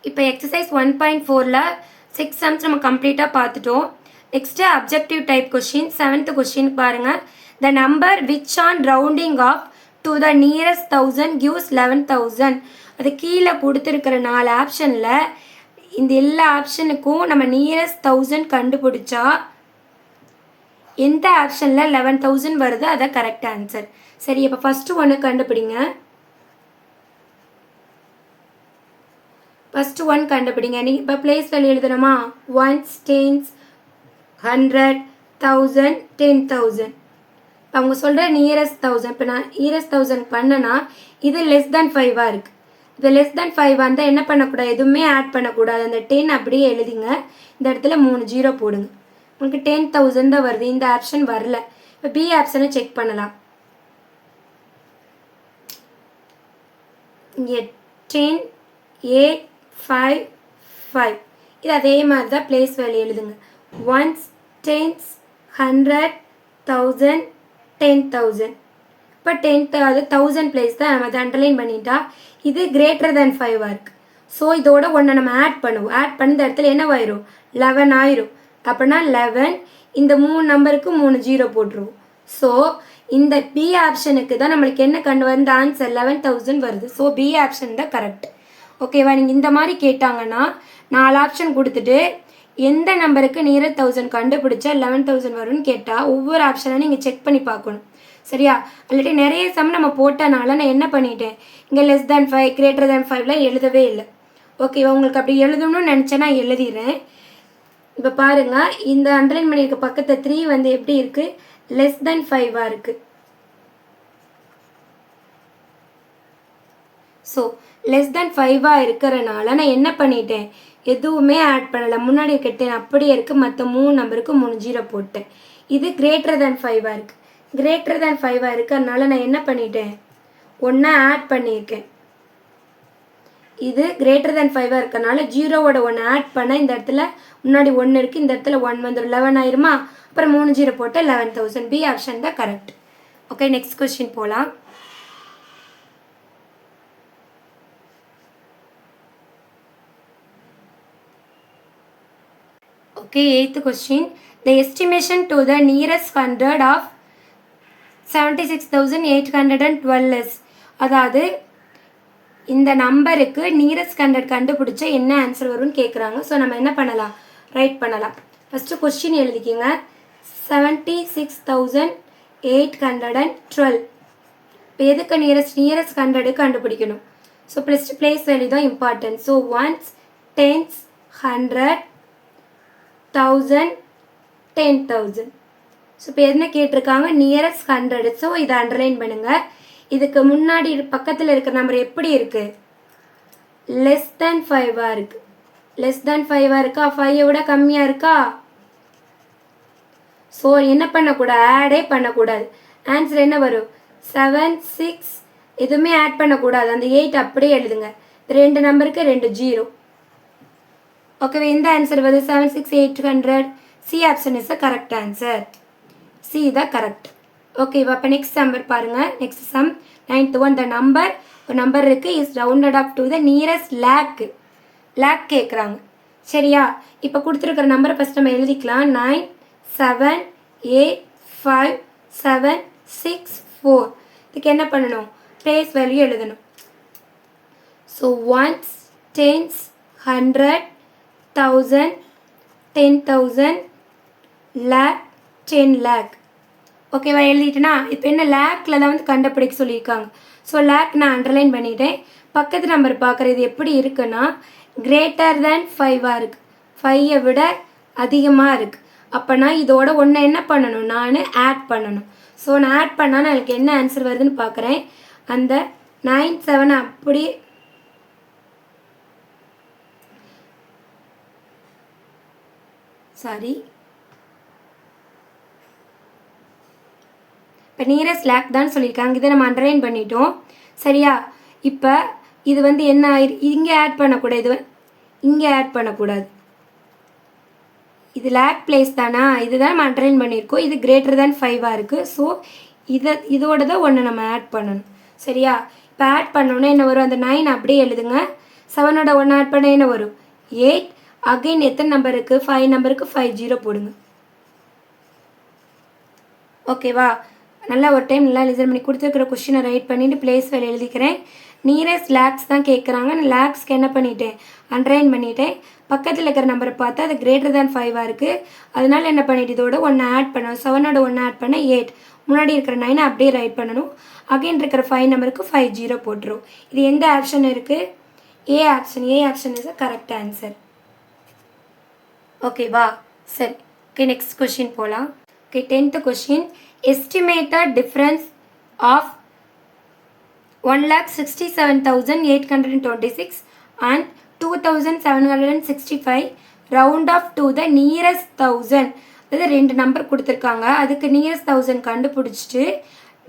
இப்போ exercise 1.4ல் 6 sums நம்ம கம்ப்ளீட்டாக பார்த்துட்டோம். Next objective type question 7th question பாருங்கள். The number which on rounding off to the nearest 1000 gives 11,000. அது கீழே கொடுத்துருக்கிற 4 ஆப்ஷனில் இந்த எல்லா ஆப்ஷனுக்கும் நம்ம நியரஸ்ட் 1000 கண்டுபிடிச்சா எந்த ஆப்ஷனில் 11,000 வருது அதை கரெக்ட் ஆன்சர். சரி, இப்போ ஃபஸ்ட்டு ஒன்று கண்டுபிடிங்க. ஃபஸ்ட்டு ஒன் கண்டுபிடிங்க. நீங்கள் இப்போ பிளேஸ் வேல்யூ எழுதணுமா? 1s, 10s, 100, 1000, 10,000. அவங்க சொல்கிற நியரஸ்ட் 1000. இப்போ நான் நியரஸ்ட் 1000 பண்ணனா இது லெஸ் தேன் 5ஆக இருக்குது. இது லெஸ் தேன் 5ஆக இருந்தால் என்ன பண்ணக்கூடாது? எதுவுமே ஆட் பண்ணக்கூடாது. அந்த 10 அப்படியே எழுதிங்க. இந்த இடத்துல 3 0 போடுங்க. உங்களுக்கு 10,000 தான் வருது. இந்த ஆப்ஷன் வரல. இப்போ பி ஆப்ஷனை செக் பண்ணலாம். இங்கே 10, 8, 5, 5. இது அதே மாதிரி தான் பிளேஸ் வேல்யூ எழுதுங்க. 1s, 10s, 100, 1000, 10,000. இப்போ 10,000 பிளேஸ் தான் நம்ம அதை அண்டர்லைன் பண்ணிட்டா இது கிரேட்டர் தேன் 5ஆக இருக்குது. ஸோ இதோட ஒன்று நம்ம ஆட் பண்ணுவோம். ஆட் பண்ண இந்த இடத்துல என்ன ஆயிரும்? 11 ஆயிரும். அப்படின்னா 11 இந்த 3 நம்பருக்கு 3 0 போட்டுருவோம். ஸோ இந்த பி ஆப்ஷனுக்கு தான் நம்மளுக்கு என்ன கண்டு வந்த ஆன்சர் 11,000 வருது. ஸோ பி ஆப்ஷன் தான் கரெக்ட். ஓகேவா? நீங்கள் இந்த மாதிரி கேட்டாங்கன்னா 4 ஆப்ஷன் கொடுத்துட்டு எந்த நம்பருக்கு நியரஸ்ட் 1000 கண்டுபிடிச்சா 11,000 வரும்னு கேட்டால் ஒவ்வொரு ஆப்ஷனை நீங்கள் செக் பண்ணி பார்க்கணும். சரியா? ஆல்ரெடி நிறைய சம் நம்ம போட்டனால நான் என்ன பண்ணிட்டேன், இங்கே லெஸ் தேன் 5 கிரேட்டர் தேன் 5லாம் எழுதவே இல்லை. ஓகேவா? உங்களுக்கு அப்படி எழுதணும்னு நினச்சேன்னா எழுதிடுறேன். இப்போ பாருங்கள், இந்த அண்டர்லைன் பண்ணியிருக்க பக்கத்தை 3 வந்து எப்படி இருக்குது? லெஸ் தேன் 5ஆக இருக்குது. ஸோ லெஸ் தேன் 5ஆக இருக்கிறனால நான் என்ன பண்ணிட்டேன், எதுவுமே ஆட் பண்ணலை. முன்னாடி இருக்க 10 அப்படியே இருக்குது. மற்ற 3 நம்பருக்கு 3 0 போட்டேன். இது கிரேட்டர் தேன் 5ஆக இருக்குது. கிரேட்டர் தேன் 5ஆக இருக்கிறதுனால நான் என்ன பண்ணிட்டேன், ஒன்றா ஆட் பண்ணியிருக்கேன். இது கிரேட்டர் தேன் 5ஆக இருக்கிறனால 0வோட 1 ஆட் பண்ண இந்த இடத்துல முன்னாடி 1 இருக்குது. இந்த இடத்துல 1 வந்துடும். 11 ஆயிருமா? அப்புறம் 3 0 போட்டு 11,000. பி ஆப்ஷன் தான் கரெக்ட். ஓகே, நெக்ஸ்ட் கொஸ்டின் போகலாம். Okay, 8th question. The estimation to the nearest 100 of 76,812 is. அதாவது இந்த நம்பருக்கு நியரஸ்ட் 100 கண்டுபிடிச்சா என்ன ஆன்சர் வரும்னு கேட்குறாங்க. ஸோ நம்ம என்ன பண்ணலாம், ரைட் பண்ணலாம். ஃபஸ்ட்டு கொஸ்டின் எழுதிக்கிங்க. 76,812. இப்போ எதுக்கு நியரஸ்ட் 100 கண்டுபிடிக்கணும். ஸோ பிளேஸ் வேல்யூ தான் important. So 1s, 10s, 100, 1000, 10,000. So இப்போ என்ன கேட்டிருக்காங்க, நியரஸ்ட் 100. ஸோ இதை அண்டர்லைன் பண்ணுங்கள். இதுக்கு முன்னாடி பக்கத்தில் இருக்கிற நம்பர் எப்படி இருக்குது? லெஸ் தேன் 5ஆக இருக்குது. லெஸ் தேன் 5ஆக இருக்கா? 5ஐ விட கம்மியாக இருக்கா? ஸோ என்ன பண்ணக்கூடாது, ஆடே பண்ணக்கூடாது. ஆன்சர் என்ன வரும்? 7, 6. எதுவுமே ஆட் பண்ணக்கூடாது. அந்த 8 அப்படியே எழுதுங்க. 2 நம்பருக்கு 2 0. ஓகேவா? எந்த ஆன்சர் வருது? 76,800. C option is a correct answer. C தான் கரெக்ட். ஓகேவா? அப்போ நெக்ஸ்ட் நம்பர் பாருங்கள். Next sum 9th one. The number ஒரு நம்பர் இருக்குது is rounded up to the nearest lakh. Lakh கேட்குறாங்க. சரியா? இப்போ கொடுத்துருக்குற நம்பரை ஃபஸ்ட் நம்ம எழுதிக்கலாம். 9, 7, 8, 5, 7, 6, 4. இதுக்கு என்ன பண்ணணும், பிளேஸ் வேல்யூ எழுதணும். So 1s, 10s, 100, 1000, 10,000, lakh, 10 lakh. ஓகேவா? எழுதிட்டேன்னா இப்போ என்ன லேக்கில் தான் வந்து கண்டுபிடிக்க சொல்லியிருக்காங்க. ஸோ லேக் நான் அண்டர்லைன் பண்ணிட்டேன். பக்கத்து நம்பர் பார்க்குறது எப்படி இருக்குன்னா கிரேட்டர் தேன் 5ஆக இருக்குது. 5ஐ விட அதிகமாக இருக்குது. அப்போனா இதோட ஒன்று என்ன பண்ணணும், நான் ஆட் பண்ணணும். ஸோ நான் ஆட் பண்ணால் எனக்கு என்ன ஆன்சர் வருதுன்னு பார்க்குறேன். அந்த 9, 7 அப்படி சாரி இப்போ நியரஸ்ட் லேக் தான் சொல்லியிருக்காங்க. இதை நம்ம அண்டர்லைன் பண்ணிட்டோம். சரியா? இப்போ இது வந்து என்ன ஆயிரு, இங்கே ஆட் பண்ணக்கூடாது. இது இங்கே ஆட் பண்ணக்கூடாது. இது லேக் பிளேஸ் தானா? இதுதான் நம்ம அண்டர்லைன் பண்ணியிருக்கோம். இது கிரேட்டர் தேன் 5ஆக இருக்குது. ஸோ இதோட தான் ஒன்று நம்ம ஆட் பண்ணணும். சரியா? இப்போ ஆட் பண்ணோன்னே என்ன வரும், அந்த 9 அப்படியே எழுதுங்க. 7ஓட 1 ஆட் பண்ண என்ன வரும் 8. அகைன் எத்தனை நம்பர் இருக்குது 5 நம்பருக்கு 5 0 போடுங்க. ஓகேவா? நல்லா ஒரு டைம் நல்லா லிசன் பண்ணி கொடுத்துருக்குற கொஸ்டினை ரைட் பண்ணிவிட்டு பிளேஸ் வேலை எழுதிக்கிறேன். நியரஸ்ட் லேக்ஸ் தான் கேட்குறாங்க. நான் லேக்ஸ்க்கு என்ன பண்ணிட்டேன் அண்டர்லைன் பண்ணிட்டேன். பக்கத்தில் இருக்கிற நம்பரை பார்த்தா அது கிரேட்டர் தேன் 5ஆக இருக்குது. அதனால என்ன பண்ணிட்டு இதோட 1 ஆட் பண்ணணும். 7ஓட 1 ஆட் பண்ண 8. முன்னாடி இருக்கிற 9 அப்படியே ரைட் பண்ணணும். அகைன் இருக்கிற 5 நம்பருக்கு 5 0 போட்டுரும். இது எந்த ஆப்ஷன் இருக்குது? A option. A option is a correct answer. ஓகேவா? சரி. ஓகே, நெக்ஸ்ட் கொஸ்டின் போகலாம். Okay, 10th question. Estimated difference of 1,67,826 and 2,765 round off to the nearest 1000. அதாவது 2 நம்பர் கொடுத்துருக்காங்க. அதுக்கு நியரஸ்ட் 1000 கண்டுபிடிச்சிட்டு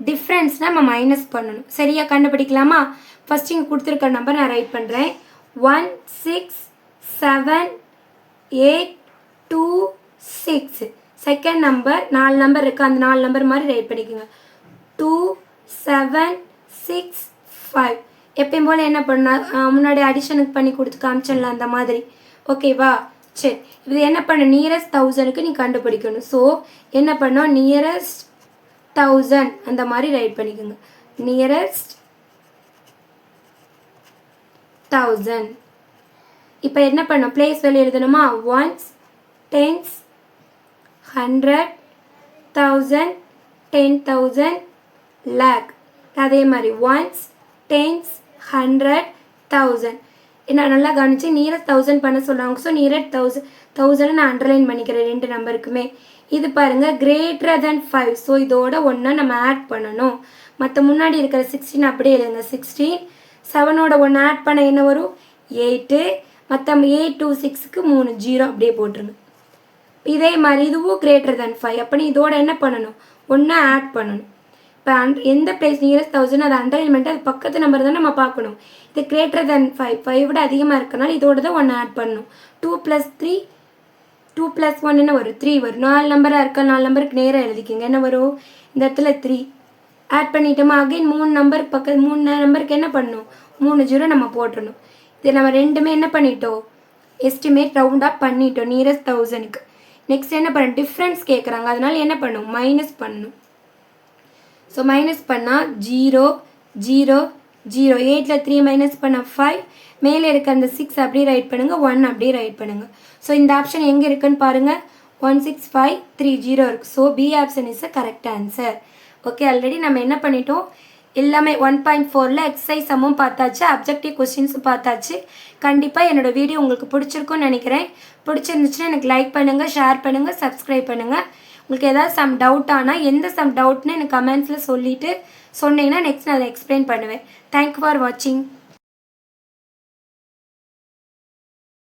டிஃப்ரென்ஸ்னால் நம்ம மைனஸ் பண்ணணும். சரியா? கண்டுபிடிக்கலாமா? ஃபஸ்ட் இங்கே கொடுத்துருக்க நம்பர் நான் ரைட் பண்ணுறேன். 167,826. செகண்ட் நம்பர் 4 நம்பர் இருக்குது. அந்த 4 நம்பர் மாதிரி ரைட் பண்ணிக்கோங்க. 2765. எப்பயும் போல் என்ன பண்ணால் முன்னாடி அடிஷனுக்கு பண்ணி கொடுத்து காமிச்சிடலாம் அந்த மாதிரி. ஓகேவா? சரி, இது என்ன பண்ண நியரஸ்ட் 1000க்கு நீ கண்டுபிடிக்கணும். ஸோ என்ன பண்ணோம் நியரஸ்ட் 1000 அந்த மாதிரி ரைட் பண்ணிக்கோங்க. நியரஸ்ட் 1000. இப்போ என்ன பண்ணோம் place value எழுதணுமா? 1s, 10s, 100, 1000, 10,000, lakh. அதே மாதிரி 1s, 10s, 100, 1000. என்ன நல்லா கவனிச்சு நியரஸ்ட் 1000 பண்ண சொல்கிறாங்க. ஸோ நியரஸ்ட் 1000 நான் அண்டர்லைன் பண்ணிக்கிறேன் 2 நம்பருக்குமே. இது பாருங்கள் கிரேட்டர் தேன் 5. ஸோ இதோட 1 நம்ம ஆட் பண்ணணும். மற்ற முன்னாடி இருக்கிற 16 அப்படியே எழுதுங்க. 16. 7ஓட 1 ஆட் பண்ண என்ன வரும் 8. மற்ற 826க்கு 3 0 அப்படியே போட்டுருங்க. இதே மாதிரி இதுவும் கிரேட்டர் தேன் 5. அப்போ இதோட என்ன பண்ணணும் 1 ஆட் பண்ணணும். இப்போ எந்த பிளேஸ் நியரஸ்ட் 1000 அதை அண்டர்லைன் பண்ணிட்டு அது பக்கத்து நம்பர் தான் நம்ம பார்க்கணும். இது கிரேட்டர் தேன் 5. 5 விட அதிகமாக இருக்கனால இதோட தான் 1 ஆட் பண்ணணும். 2 + 3, 2 + 1 என்ன வரும் 3 வரும். 4 நம்பராக இருக்கா 4 நம்பருக்கு நேராக எழுதிக்கிங்க. என்ன வரும் இந்த இடத்துல 3 ஆட் பண்ணிட்டோமா? அகைன் 3 நம்பருக்கு பக்கத்து 3 நம்பருக்கு என்ன பண்ணணும் 3 0 நம்ம போட்டுடணும். இது நம்ம ரெண்டுமே என்ன பண்ணிட்டோம் எஸ்டிமேட் ரவுண்ட் ஆப் பண்ணிட்டோம் நியரஸ்ட் 1000க்கு. நெக்ஸ்ட் என்ன பண்ணணும் டிஃப்ரென்ஸ் கேட்குறாங்க. அதனால என்ன பண்ணணும் மைனஸ் பண்ணணும். ஸோ மைனஸ் பண்ணால் 0 0 0. 8ல் 3 மைனஸ் பண்ண 5. மேலே இருக்க அந்த 6 அப்படியே ரைட் பண்ணுங்கள். 1 அப்படியே ரைட் பண்ணுங்கள். ஸோ இந்த ஆப்ஷன் எங்கே இருக்குன்னு பாருங்கள். 16530 இருக்குது. So B option is a correct answer. Okay, already நம்ம என்ன பண்ணிட்டோம் எல்லாமே 1.4ல் எக்ஸசைஸ் சம்மும் பார்த்தாச்சு, அப்ஜெக்டிவ் கொஸ்டின்ஸும் பார்த்தாச்சு. கண்டிப்பாக என்னோடய வீடியோ உங்களுக்கு பிடிச்சிருக்குன்னு நினைக்கிறேன். பிடிச்சிருந்துச்சுன்னா எனக்கு லைக் பண்ணுங்கள், ஷேர் பண்ணுங்கள், சப்ஸ்கிரைப் பண்ணுங்கள். உங்களுக்கு ஏதாவது சம் டவுட் ஆனால் எந்த சம் டவுட்னு எனக்கு கமெண்ட்ஸில் சொல்லிவிட்டு சொன்னீங்கன்னா நெக்ஸ்ட் நான் அதை எக்ஸ்பிளைன் பண்ணுவேன். தேங்க்யூ ஃபார் வாட்சிங்.